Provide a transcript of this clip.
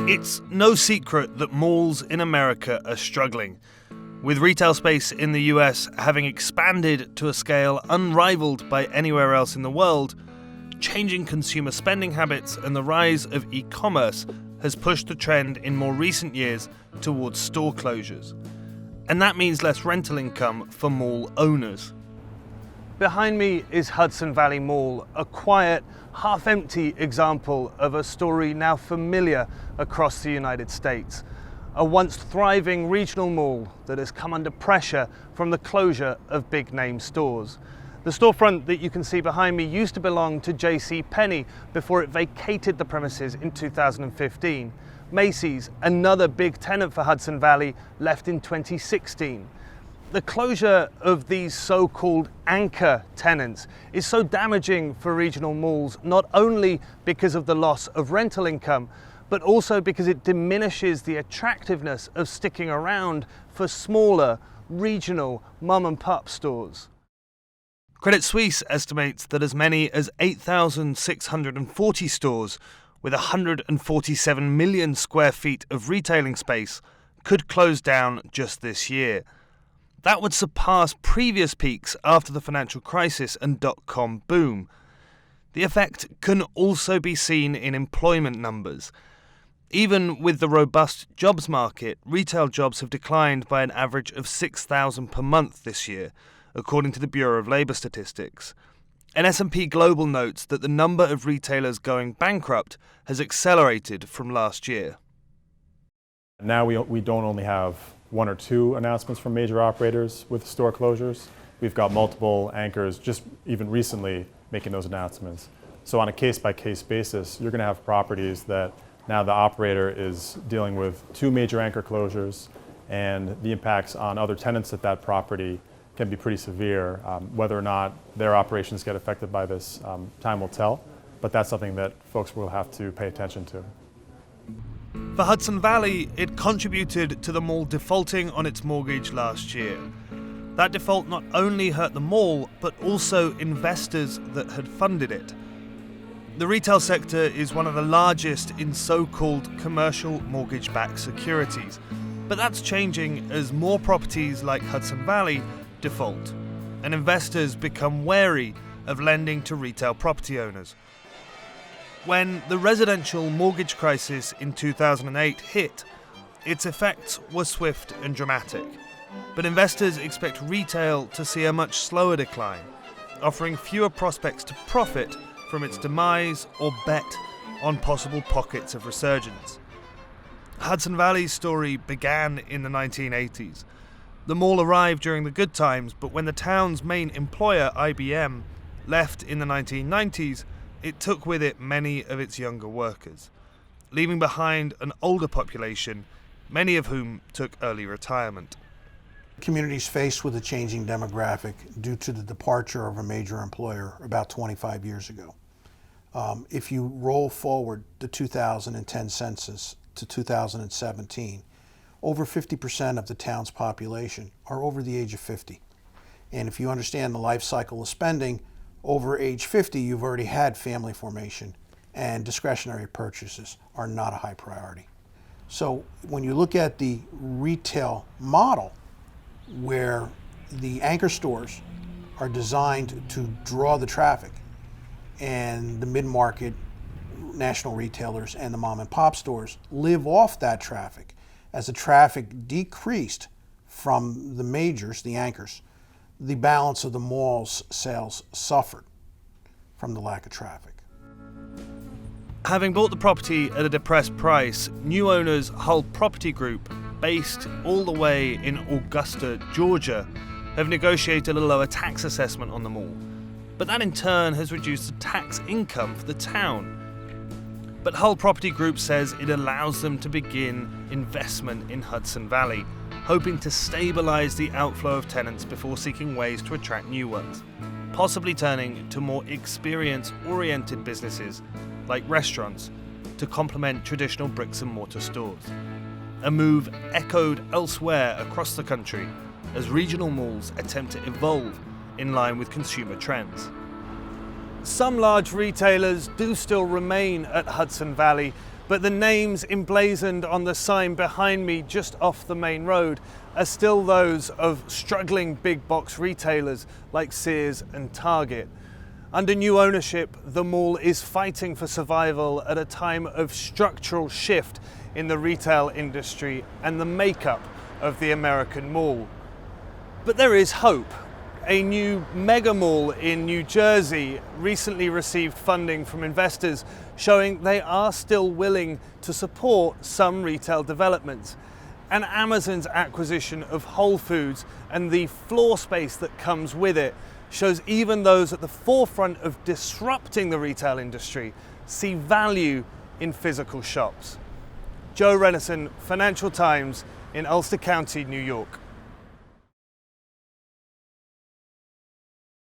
It's no secret that malls in America are struggling, with retail space in the US having expanded to a scale unrivaled by anywhere else in the world. Changing consumer spending habits and the rise of e-commerce has pushed the trend in more recent years towards store closures. And that means less rental income for mall owners. Behind me is Hudson Valley Mall, a quiet, half-empty example of a story now familiar across the United States. A once thriving regional mall that has come under pressure from the closure of big-name stores. The storefront that you can see behind me used to belong to JCPenney before it vacated the premises in 2015. Macy's, another big tenant for Hudson Valley, left in 2016. The closure of these so-called anchor tenants is so damaging for regional malls, not only because of the loss of rental income, but also because it diminishes the attractiveness of sticking around for smaller, regional mom-and-pop stores. Credit Suisse estimates that as many as 8,640 stores with 147 million square feet of retailing space could close down just this year. That would surpass previous peaks after the financial crisis and dot-com boom. The effect can also be seen in employment numbers. Even with the robust jobs market, retail jobs have declined by an average of 6,000 per month this year, according to the Bureau of Labor Statistics. And S&P Global notes that the number of retailers going bankrupt has accelerated from last year. Now we don't only have one or two announcements from major operators with store closures. We've got multiple anchors just even recently making those announcements. So on a case-by-case basis, you're going to have properties that now the operator is dealing with two major anchor closures, and the impacts on other tenants at that property can be pretty severe. Whether or not their operations get affected by this, time will tell, but that's something that folks will have to pay attention to. For Hudson Valley, it contributed to the mall defaulting on its mortgage last year. That default not only hurt the mall, but also investors that had funded it. The retail sector is one of the largest in so-called commercial mortgage-backed securities, but that's changing as more properties like Hudson Valley default, and investors become wary of lending to retail property owners. When the residential mortgage crisis in 2008 hit, its effects were swift and dramatic. But investors expect retail to see a much slower decline, offering fewer prospects to profit from its demise or bet on possible pockets of resurgence. Hudson Valley's story began in the 1980s. The mall arrived during the good times, but when the town's main employer, IBM, left in the 1990s, it took with it many of its younger workers, leaving behind an older population, many of whom took early retirement. Communities faced with a changing demographic due to the departure of a major employer about 25 years ago. If you roll forward the 2010 census to 2017, over 50% of the town's population are over the age of 50. And if you understand the life cycle of spending, over age 50, you've already had family formation, and discretionary purchases are not a high priority. So when you look at the retail model, where the anchor stores are designed to draw the traffic, and the mid-market national retailers and the mom and pop stores live off that traffic, as the traffic decreased from the majors, the anchors, the balance of the mall's sales suffered from the lack of traffic. Having bought the property at a depressed price, new owners Hull Property Group, based all the way in Augusta, Georgia, have negotiated a lower tax assessment on the mall. But that in turn has reduced the tax income for the town. But Hull Property Group says it allows them to begin investment in Hudson Valley, hoping to stabilize the outflow of tenants before seeking ways to attract new ones, possibly turning to more experience-oriented businesses like restaurants to complement traditional bricks and mortar stores. A move echoed elsewhere across the country as regional malls attempt to evolve in line with consumer trends. Some large retailers do still remain at Hudson Valley, but the names emblazoned on the sign behind me just off the main road are still those of struggling big box retailers like Sears and Target. Under new ownership, the mall is fighting for survival at a time of structural shift in the retail industry and the makeup of the American mall. But there is hope. A new mega mall in New Jersey recently received funding from investors showing they are still willing to support some retail developments. And Amazon's acquisition of Whole Foods and the floor space that comes with it shows even those at the forefront of disrupting the retail industry see value in physical shops. Joe Rennison, Financial Times in Ulster County, New York.